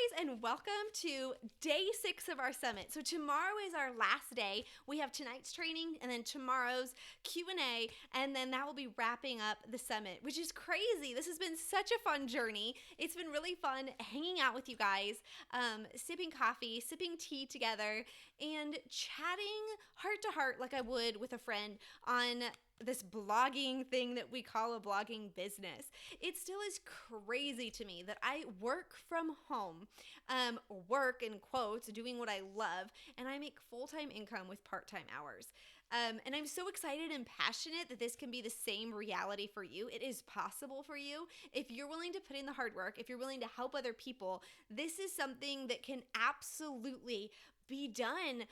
guys, and welcome to day 6 of our summit. So tomorrow is our last day. We have tonight's training and then tomorrow's Q&A, and then that will be wrapping up the summit, which is crazy. This has been such a fun journey. It's been really fun hanging out with you guys, sipping coffee, sipping tea together, and chatting heart to heart like I would with a friend on this blogging thing that we call a blogging business. It still is crazy to me that I work from home, work in quotes, doing what I love, and I make full-time income with part-time hours. And I'm so excited and passionate that this can be the same reality for you. It is possible for you. If you're willing to put in the hard work, if you're willing to help other people, this is something that can absolutely be done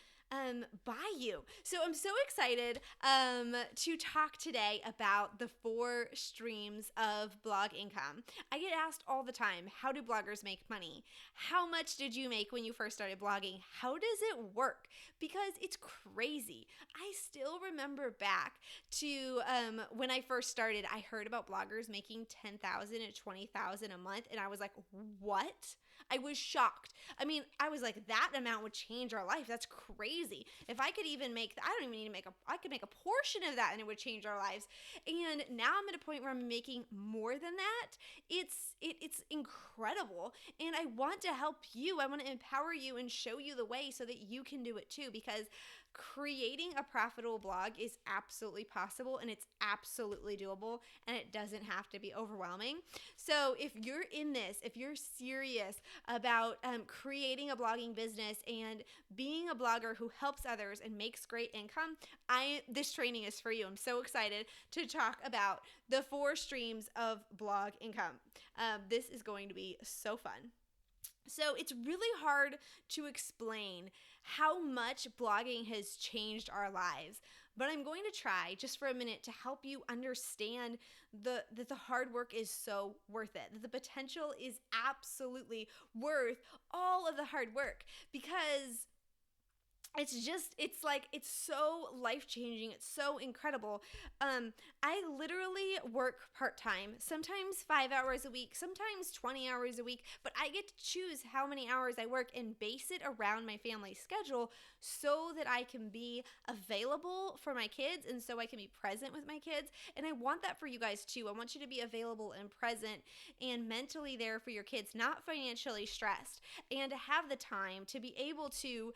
by you. So I'm so excited to talk today about the 4 streams of blog income. I get asked all the time, how do bloggers make money? How much did you make when you first started blogging? How does it work? Because it's crazy. I still remember back to when I first started, I heard about bloggers making $10,000 and $20,000 a month, and I was like, what? I was shocked. I mean, I was like, that amount would change our life. That's crazy. If I could even make, I don't even need to make I could make a portion of that and it would change our lives. And now I'm at a point where I'm making more than that. It's incredible. And I want to help you. I want to empower you and show you the way so that you can do it too, because creating a profitable blog is absolutely possible and it's absolutely doable, and it doesn't have to be overwhelming. So if you're in this, if you're serious about creating a blogging business and being a blogger who helps others and makes great income, this training is for you. I'm so excited to talk about the 4 streams of blog income. This is going to be so fun. So it's really hard to explain how much blogging has changed our lives, but I'm going to try just for a minute to help you understand that the hard work is so worth it, that the potential is absolutely worth all of the hard work, because it's so life-changing. It's so incredible. I literally work part-time, sometimes 5 hours a week, sometimes 20 hours a week, but I get to choose how many hours I work and base it around my family's schedule so that I can be available for my kids and so I can be present with my kids. And I want that for you guys too. I want you to be available and present and mentally there for your kids, not financially stressed, and to have the time to be able to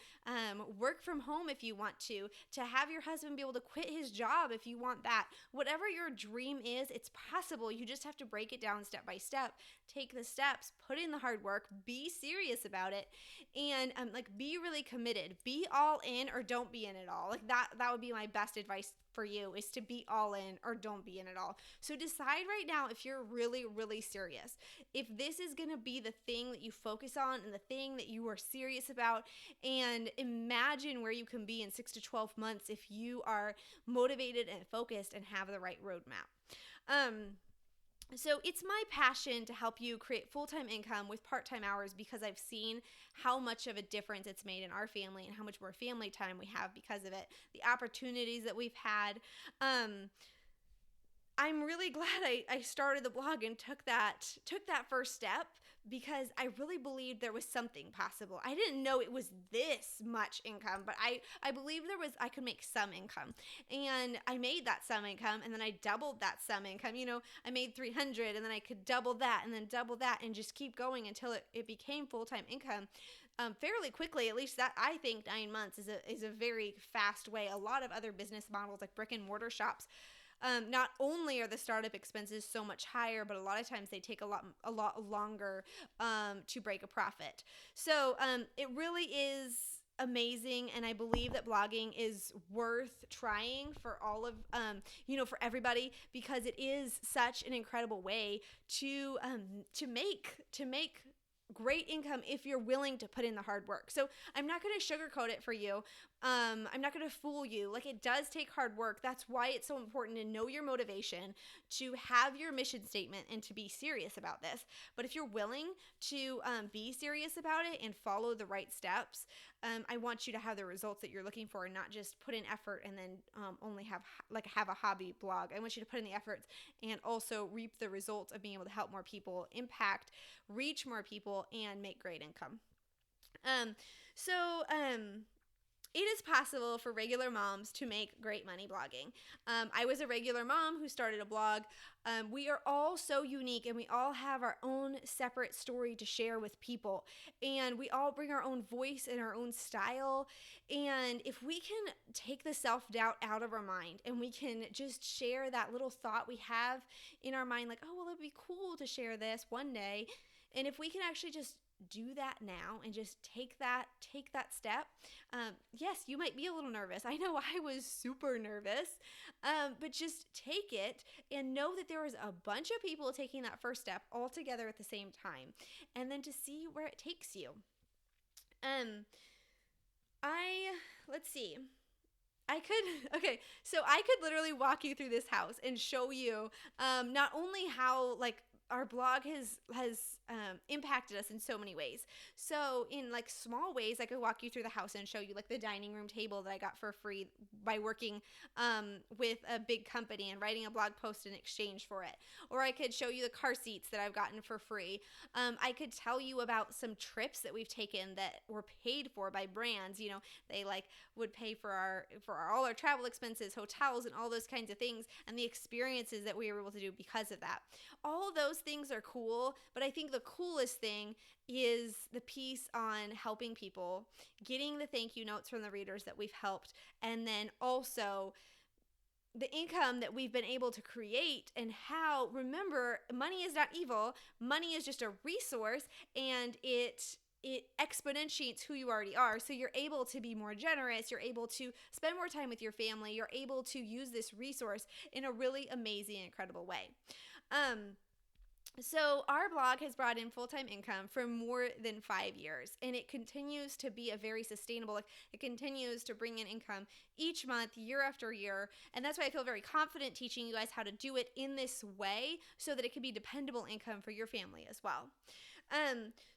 work from home if you want to have your husband be able to quit his job if you want that. Whatever your dream is, it's possible. You just have to break it down step by step, take the steps, put in the hard work, be serious about it, and be really committed. Be all in or don't be in at all. Like that would be my best advice for you, is to be all in or don't be in at all. So decide right now if you're really, really serious. If this is going to be the thing that you focus on and the thing that you are serious about, and imagine where you can be in 6 to 12 months if you are motivated and focused and have the right roadmap. So it's my passion to help you create full-time income with part-time hours, because I've seen how much of a difference it's made in our family and how much more family time we have because of it, the opportunities that we've had. I'm really glad I started the blog and took that first step, because I really believed there was something possible. I didn't know it was this much income, but I believed I could make some income. And I made that some income, and then I doubled that some income. I made 300, and then I could double that, and then double that, and just keep going until it became full-time income fairly quickly. At least that, I think 9 months is a very fast way. A lot of other business models, like brick and mortar shops, not only are the startup expenses so much higher, but a lot of times they take a lot longer to break a profit. So it really is amazing, and I believe that blogging is worth trying for all of for everybody, because it is such an incredible way to make great income if you're willing to put in the hard work. So I'm not going to sugarcoat it for you. I'm not going to fool you. Like, it does take hard work. That's why it's so important to know your motivation, to have your mission statement, and to be serious about this. But if you're willing to be serious about it and follow the right steps, I want you to have the results that you're looking for, and not just put in effort and then only have a hobby blog. I want you to put in the efforts and also reap the results of being able to help more people, impact, reach more people, people and make great income. So it is possible for regular moms to make great money blogging. I was a regular mom who started a blog. We are all so unique, and we all have our own separate story to share with people. And we all bring our own voice and our own style. And if we can take the self-doubt out of our mind, and we can just share that little thought we have in our mind, like, oh, well, it'd be cool to share this one day. And if we can actually just do that now and just take that step. Yes, you might be a little nervous. I know I was super nervous, but just take it and know that there is a bunch of people taking that first step all together at the same time, and then to see where it takes you. Let's see. I could literally walk you through this house and show you not only how our blog has impacted us in so many ways. So in small ways, I could walk you through the house and show you the dining room table that I got for free by working with a big company and writing a blog post in exchange for it. Or I could show you the car seats that I've gotten for free. I could tell you about some trips that we've taken that were paid for by brands. They would pay for all our travel expenses, hotels, and all those kinds of things, and the experiences that we were able to do because of that. All of those things are cool, but I think the coolest thing is the piece on helping people, getting the thank you notes from the readers that we've helped, and then also the income that we've been able to create, and how, remember, money is not evil. Money is just a resource, and it exponentiates who you already are. So you're able to be more generous. You're able to spend more time with your family. You're able to use this resource in a really amazing, incredible way. So our blog has brought in full-time income for more than 5 years, and it continues to be a very sustainable, it continues to bring in income each month, year after year, and that's why I feel very confident teaching you guys how to do it in this way so that it can be dependable income for your family as well.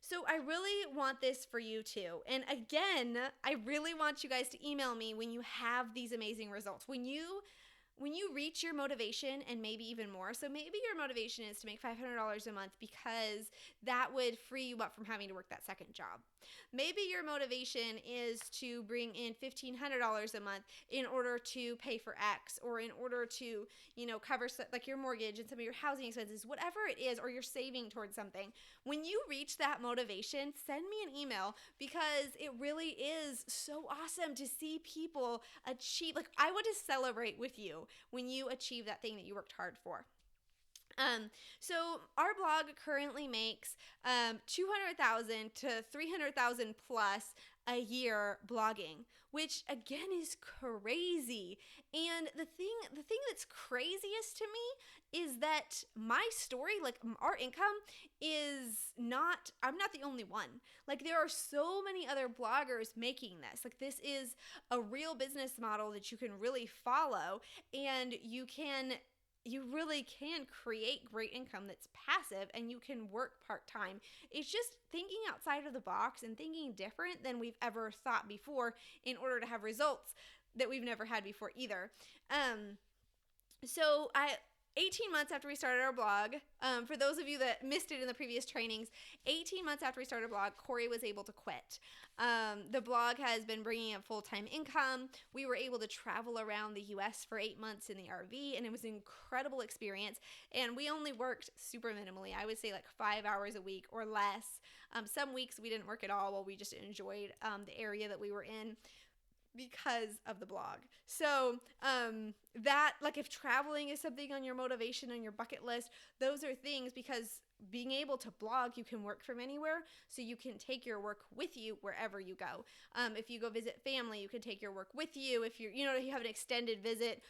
So I really want this for you too. And again, I really want you guys to email me when you have these amazing results. When you reach your motivation, and maybe even more. So maybe your motivation is to make $500 a month because that would free you up from having to work that second job. Maybe your motivation is to bring in $1,500 a month in order to pay for X, or in order to, cover your mortgage and some of your housing expenses, whatever it is, or you're saving towards something. When you reach that motivation, send me an email, because it really is so awesome to see people achieve. I want to celebrate with you when you achieve that thing that you worked hard for. So our blog currently makes $200,000 to $300,000 plus a year blogging, which again is crazy. And the thing that's craziest to me is that my story, our income is not, I'm not the only one. There are so many other bloggers making this. This is a real business model that you can really follow, and you really can create great income that's passive, and you can work part-time. It's just thinking outside of the box and thinking different than we've ever thought before in order to have results that we've never had before either. 18 months after we started our blog, for those of you that missed it in the previous trainings, 18 months after we started a blog, Corey was able to quit. The blog has been bringing in full-time income. We were able to travel around the U.S. for 8 months in the RV, and it was an incredible experience. And we only worked super minimally. I would say 5 hours a week or less. Some weeks we didn't work at all while we just enjoyed the area that we were in because of the blog. So if traveling is something on your motivation, on your bucket list, those are things, because being able to blog, you can work from anywhere, so you can take your work with you wherever you go. If you go visit family, you can take your work with you. If you have an extended visit,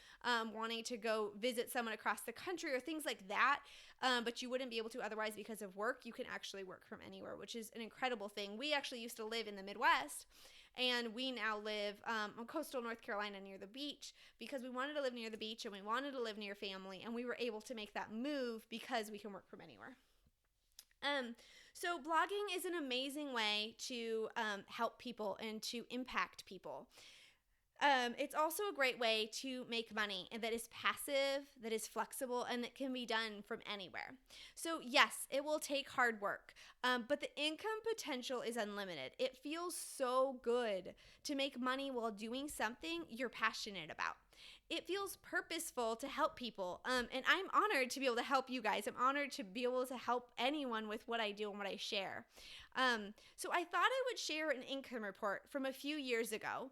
wanting to go visit someone across the country or things like that, but you wouldn't be able to otherwise because of work, you can actually work from anywhere, which is an incredible thing. We actually used to live in the Midwest, and we now live on coastal North Carolina near the beach, because we wanted to live near the beach and we wanted to live near family, and we were able to make that move because we can work from anywhere. So blogging is an amazing way to help people and to impact people. It's also a great way to make money and that is passive, that is flexible, and that can be done from anywhere. So, yes, it will take hard work, but the income potential is unlimited. It feels so good to make money while doing something you're passionate about. It feels purposeful to help people. And I'm honored to be able to help you guys. I'm honored to be able to help anyone with what I do and what I share. So I thought I would share an income report from a few years ago.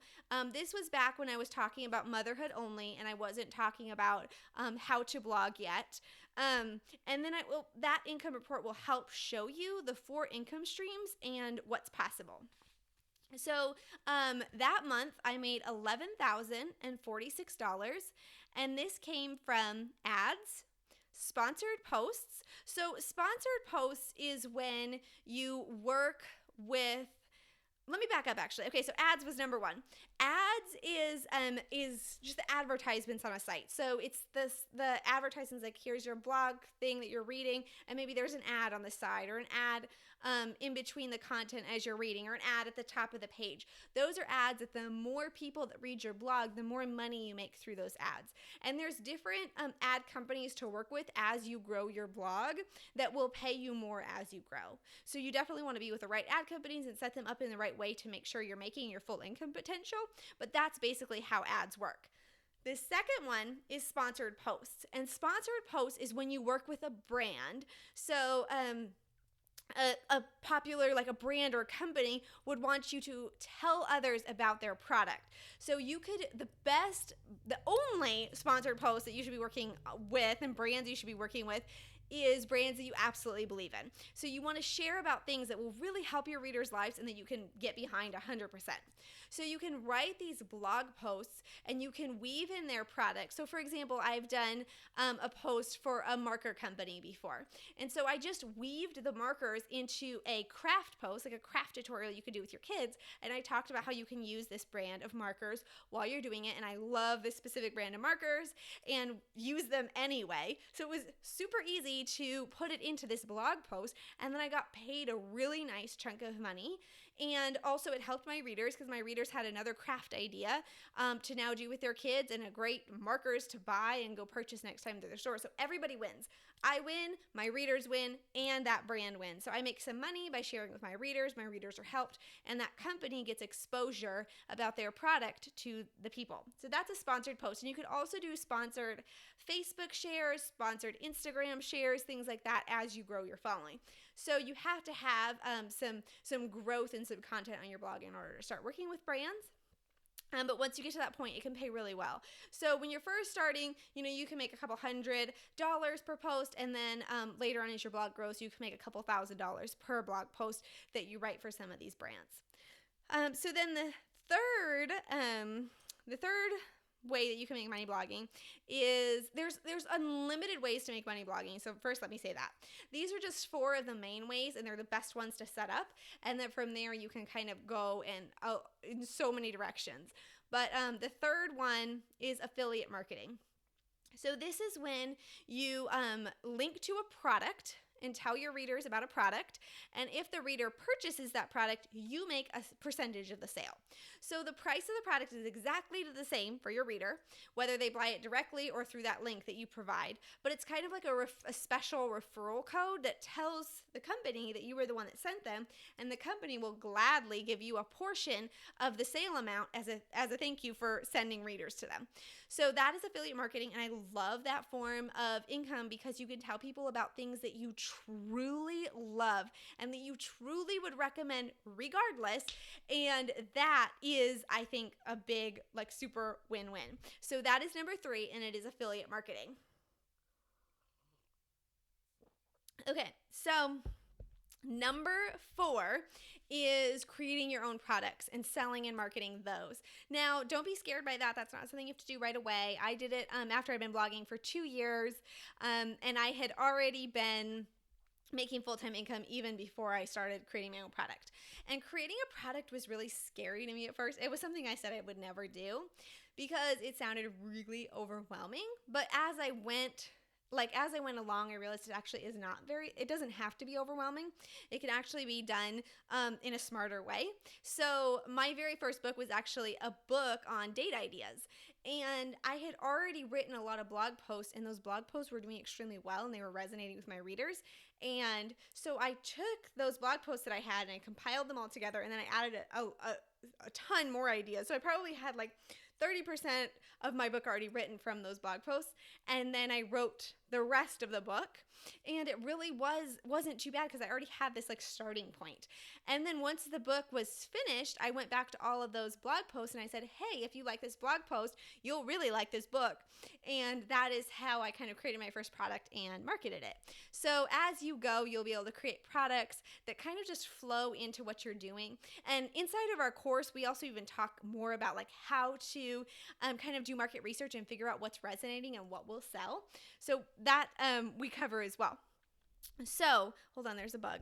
This was back when I was talking about motherhood only, and I wasn't talking about how to blog yet. And then that income report will help show you the 4 income streams and what's possible. So that month I made $11,046, and this came from ads, sponsored posts. So sponsored posts is when you work with, let me back up actually. Okay, so ads was number 1. Ads is just the advertisements on a site. So it's the advertisements, like here's your blog thing that you're reading, and maybe there's an ad on the side or an ad in between the content as you're reading, or an ad at the top of the page. Those are ads that the more people that read your blog, the more money you make through those ads. And there's different ad companies to work with as you grow your blog that will pay you more as you grow. So you definitely want to be with the right ad companies and set them up in the right way to make sure you're making your full income potential. But that's basically how ads work. The second one is sponsored posts. And sponsored posts is when you work with a brand. So, a popular, like a brand or a company would want you to tell others about their product. So the only sponsored post that you should be working with and brands you should be working with is brands that you absolutely believe in. So you want to share about things that will really help your readers' lives and that you can get behind 100%. So you can write these blog posts and you can weave in their products. So for example, I've done a post for a marker company before. And so I just weaved the markers into a craft post, like a craft tutorial you could do with your kids. And I talked about how you can use this brand of markers while you're doing it. And I love this specific brand of markers and use them anyway. So it was super easy to put it into this blog post. And then I got paid a really nice chunk of money. And also it helped my readers because my readers had another craft idea to now do with their kids, and a great markers to buy and go purchase next time to their store. So everybody wins. I win, my readers win, and that brand wins. So I make some money by sharing with my readers are helped, and that company gets exposure about their product to the people. So that's a sponsored post. And you could also do sponsored Facebook shares, sponsored Instagram shares, things like that as you grow your following. So you have to have some growth and some content on your blog in order to start working with brands. But once you get to that point, it can pay really well. So when you're first starting, you can make a couple $100 per post, and then later on as your blog grows, you can make a couple $1,000s per blog post that you write for some of these brands. So then the third way that you can make money blogging is there's unlimited ways to make money blogging. So first, let me say that these are just 4 of the main ways, and they're the best ones to set up. And then from there, you can kind of go in so many directions. But the third one is affiliate marketing. So this is when you link to a product and tell your readers about a product. And if the reader purchases that product, you make a percentage of the sale. So the price of the product is exactly the same for your reader, whether they buy it directly or through that link that you provide. But it's kind of like a special referral code that tells the company that you were the one that sent them, and the company will gladly give you a portion of the sale amount as a thank you for sending readers to them. So that is affiliate marketing, and I love that form of income because you can tell people about things that you truly love and that you truly would recommend regardless. And that is, I think, a big, super win-win. So that is number 3, and it is affiliate marketing. Okay, so number 4 is creating your own products and selling and marketing those. Now, don't be scared by that. That's not something you have to do right away. I did it after I'd been blogging for 2 years, and I had already been making full-time income even before I started creating my own product. And creating a product was really scary to me at first. It was something I said I would never do because it sounded really overwhelming. But as I went like as I went along, I realized it actually is not it doesn't have to be overwhelming. It can actually be done in a smarter way. So my very first book was actually a book on date ideas. And I had already written a lot of blog posts, and those blog posts were doing extremely well, and they were resonating with my readers. And so I took those blog posts that I had and I compiled them all together, and then I added a ton more ideas. So I probably had like 30% of my book already written from those blog posts, and then I wrote the rest of the book, and it really wasn't too bad because I already had this like starting point. And then once the book was finished, I went back to all of those blog posts and I said, hey, if you like this blog post, you'll really like this book. And that is how I kind of created my first product and marketed it. So as you go, you'll be able to create products that kind of just flow into what you're doing. And inside of our course, we also even talk more about like how to kind of do market research and figure out what's resonating and what will sell. So that we cover as well. So hold on, there's a bug.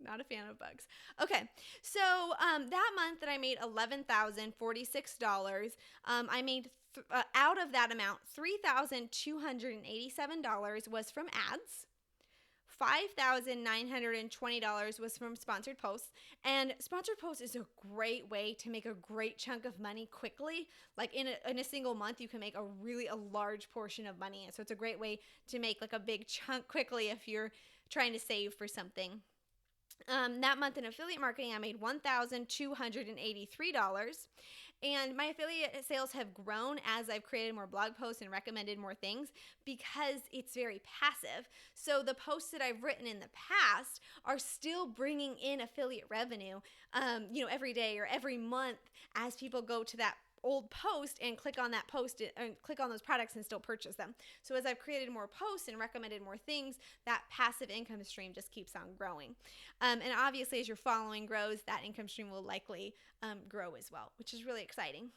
Not a fan of bugs. Okay, so that month that I made $11,046, I made out of that amount, $3,287 was from ads. $5,920 was from sponsored posts. And sponsored posts is a great way to make a great chunk of money quickly. Like in a single month, you can make a large portion of money. And so it's a great way to make like a big chunk quickly if you're trying to save for something. That month in affiliate marketing, I made $1,283. And my affiliate sales have grown as I've created more blog posts and recommended more things because it's very passive. So the posts that I've written in the past are still bringing in affiliate revenue, every day or every month as people go to that old post and click on that post and click on those products and still purchase them. So as I've created more posts and recommended more things, that passive income stream just keeps on growing. And obviously as your following grows, that income stream will likely grow as well, which is really exciting.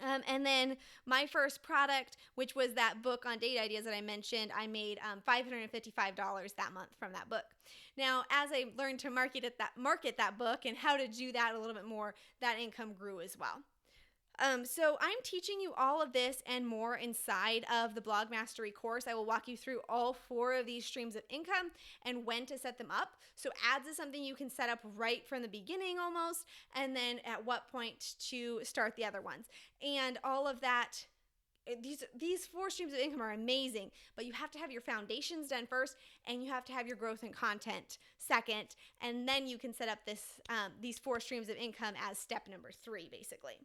And then my first product, which was that book on date ideas that I mentioned, I made $555 that month from that book. Now, as I learned to market that book and how to do that a little bit more, that income grew as well. So I'm teaching you all of this and more inside of the Blog Mastery course. I will walk you through all 4 of these streams of income and when to set them up. So ads is something you can set up right from the beginning almost, and then at what point to start the other ones. And all of that, these 4 streams of income are amazing, but you have to have your foundations done first, and you have to have your growth and content second, and then you can set up these 4 streams of income as step number 3, basically.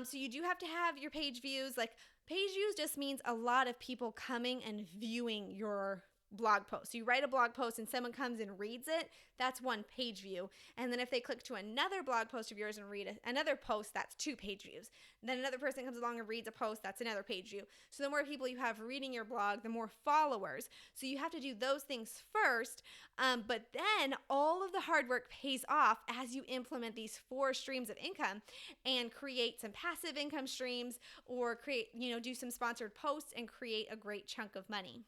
So you do have to have your page views. Like page views just means a lot of people coming and viewing your blog post. So you write a blog post and someone comes and reads it, that's 1 page view. And then if they click to another blog post of yours and read another post, that's 2 page views. And then another person comes along and reads a post, that's another page view. So the more people you have reading your blog, the more followers. So you have to do those things first, but then all of the hard work pays off as you implement these 4 streams of income and create some passive income streams or do some sponsored posts and create a great chunk of money.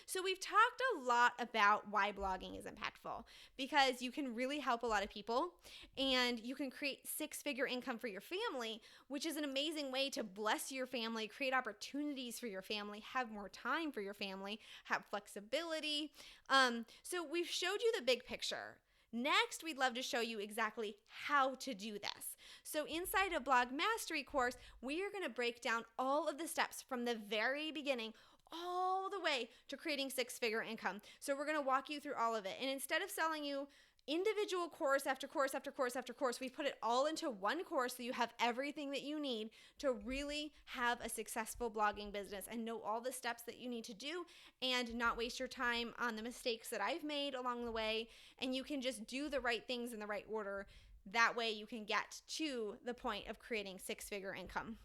So we've talked a lot about why blogging is impactful, because you can really help a lot of people and you can create 6-figure income for your family, which is an amazing way to bless your family, create opportunities for your family, have more time for your family, have flexibility. So we've showed you the big picture. Next, we'd love to show you exactly how to do this. So inside of Blog Mastery course, we are going to break down all of the steps from the very beginning all the way to creating 6-figure income. So we're going to walk you through all of it. And instead of selling you individual course after course after course after course, we put it all into one course so you have everything that you need to really have a successful blogging business and know all the steps that you need to do and not waste your time on the mistakes that I've made along the way. And you can just do the right things in the right order. That way you can get to the point of creating 6-figure income.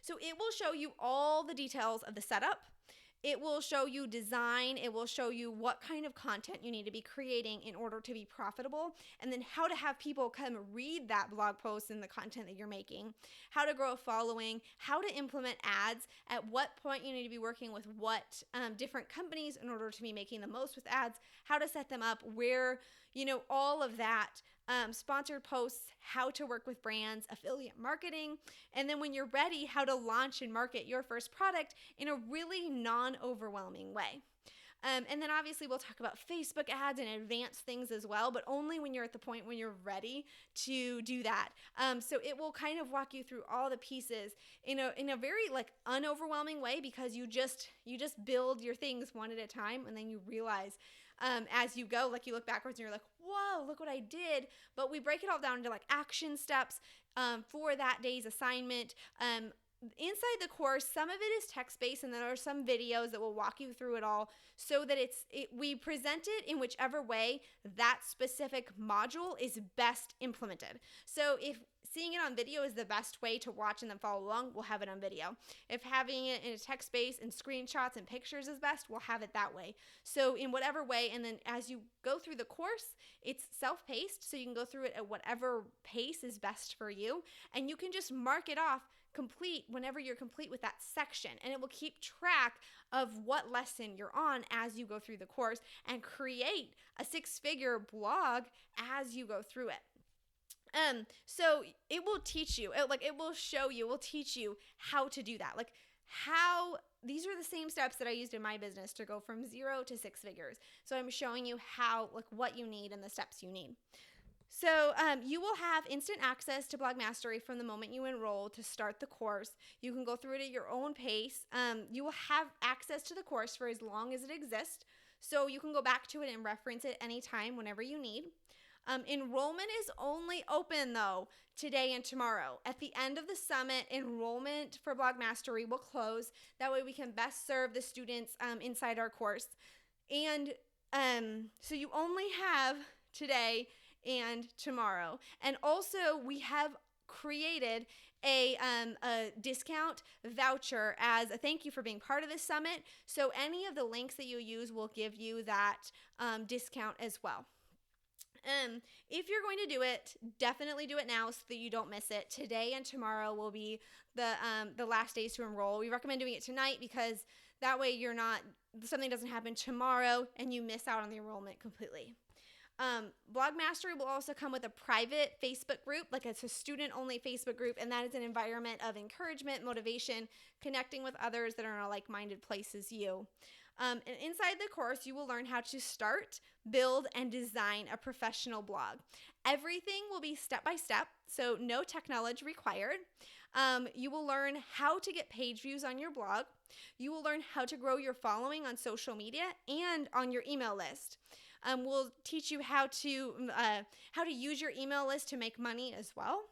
So it will show you all the details of the setup. It will show you design. It will show you what kind of content you need to be creating in order to be profitable, and then how to have people come read that blog post and the content that you're making, how to grow a following, how to implement ads, at what point you need to be working with what different companies in order to be making the most with ads, how to set them up, where, all of that sponsored posts, how to work with brands, affiliate marketing, and then when you're ready, how to launch and market your first product in a really non-overwhelming way. And then obviously we'll talk about Facebook ads and advanced things as well, but only when you're at the point when you're ready to do that. So it will kind of walk you through all the pieces in a very like unoverwhelming way, because you just build your things one at a time, and then you realize as you go, like you look backwards and you're like, whoa, look what I did. But we break it all down into like action steps for that day's assignment. Inside the course, some of it is text-based, and there are some videos that will walk you through it all, so that we present it in whichever way that specific module is best implemented. So if seeing it on video is the best way to watch and then follow along, we'll have it on video. If having it in a text base and screenshots and pictures is best, we'll have it that way. So in whatever way, and then as you go through the course, it's self-paced, so you can go through it at whatever pace is best for you, and you can just mark it off complete whenever you're complete with that section, and it will keep track of what lesson you're on as you go through the course, and create a 6-figure blog as you go through it. So it will teach you, it will show you, it will teach you how to do that. Like how, these are the same steps that I used in my business to go from 0 to 6 figures. So I'm showing you how, like what you need and the steps you need. So you will have instant access to Blog Mastery from the moment you enroll to start the course. You can go through it at your own pace. You will have access to the course for as long as it exists. So you can go back to it and reference it anytime, whenever you need. Enrollment is only open though today and tomorrow. At the end of the summit, enrollment for Blog Mastery will close. That way we can best serve the students inside our course. And so you only have today and tomorrow. And also we have created a discount voucher as a thank you for being part of this summit. So any of the links that you use will give you that discount as well. If you're going to do it, definitely do it now so that you don't miss it. Today and tomorrow will be the last days to enroll. We recommend doing it tonight, because that way something doesn't happen tomorrow and you miss out on the enrollment completely. Blog Mastery will also come with a private Facebook group, like it's a student-only Facebook group, and that is an environment of encouragement, motivation, connecting with others that are in a like-minded place as you. And inside the course, you will learn how to start, build, and design a professional blog. Everything will be step-by-step, so no tech knowledge required. You will learn how to get page views on your blog. You will learn how to grow your following on social media and on your email list. We'll teach you how to use your email list to make money as well,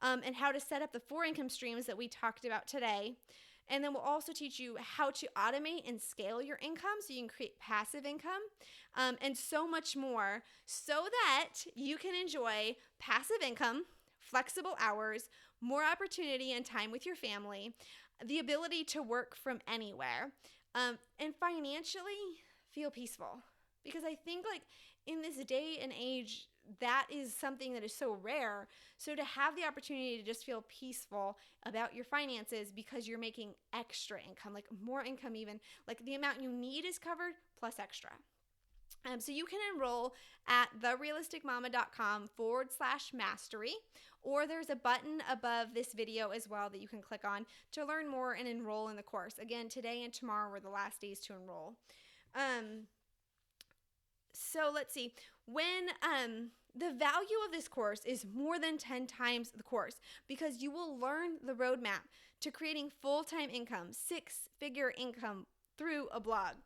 and how to set up the 4 income streams that we talked about today. And then we'll also teach you how to automate and scale your income so you can create passive income, and so much more, so that you can enjoy passive income, flexible hours, more opportunity and time with your family, the ability to work from anywhere, and financially feel peaceful. Because I think like in this day and age, that is something that is so rare. So to have the opportunity to just feel peaceful about your finances because you're making extra income, like more income even, like the amount you need is covered plus extra. So you can enroll at therealisticmama.com/mastery, or there's a button above this video as well that you can click on to learn more and enroll in the course. Again, today and tomorrow were the last days to enroll. So let's see, when the value of this course is more than 10 times the course, because you will learn the roadmap to creating full-time income, 6-figure income through a blog.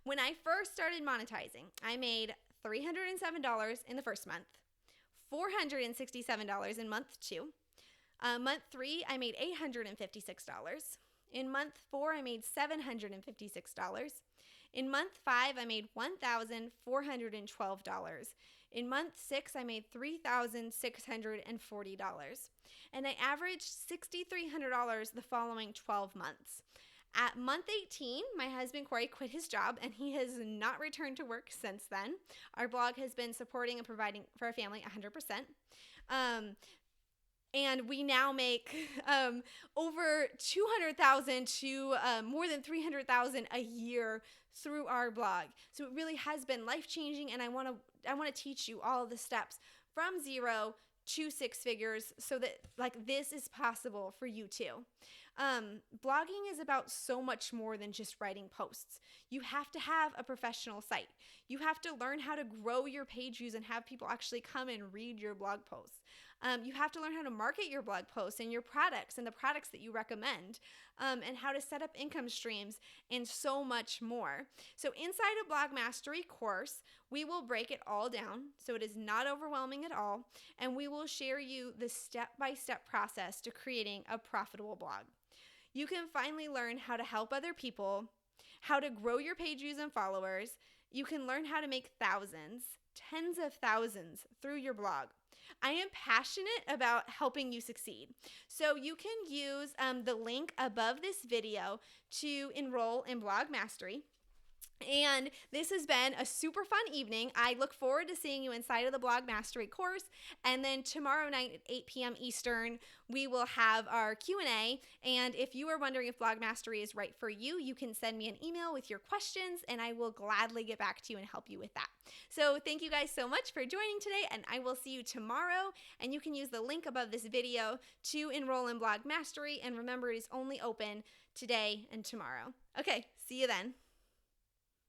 When I first started monetizing, I made $307 in the first month, $467 in month 2. Month 3, I made $856. In month 4, I made $756. In month 5, I made $1,412. In month 6, I made $3,640. And I averaged $6,300 the following 12 months. At month 18, my husband Corey quit his job, and he has not returned to work since then. Our blog has been supporting and providing for our family 100%. And we now make over $200,000 to more than $300,000 a year through our blog. So it really has been life-changing, and I want to teach you all of the steps from 0 to 6 figures so that like this is possible for you too. Blogging is about so much more than just writing posts. You have to have a professional site. You have to learn how to grow your page views and have people actually come and read your blog posts. You have to learn how to market your blog posts and your products and the products that you recommend, and how to set up income streams and so much more. So inside a Blog Mastery course, we will break it all down so it is not overwhelming at all, and we will share you the step-by-step process to creating a profitable blog. You can finally learn how to help other people, how to grow your page views and followers. You can learn how to make thousands, tens of thousands through your blog. I am passionate about helping you succeed. So you can use the link above this video to enroll in Blog Mastery. And this has been a super fun evening. I look forward to seeing you inside of the Blog Mastery course. And then tomorrow night at 8 p.m. Eastern, we will have our Q&A. And if you are wondering if Blog Mastery is right for you, you can send me an email with your questions, and I will gladly get back to you and help you with that. So thank you guys so much for joining today, and I will see you tomorrow. And you can use the link above this video to enroll in Blog Mastery. And remember, it is only open today and tomorrow. Okay, see you then.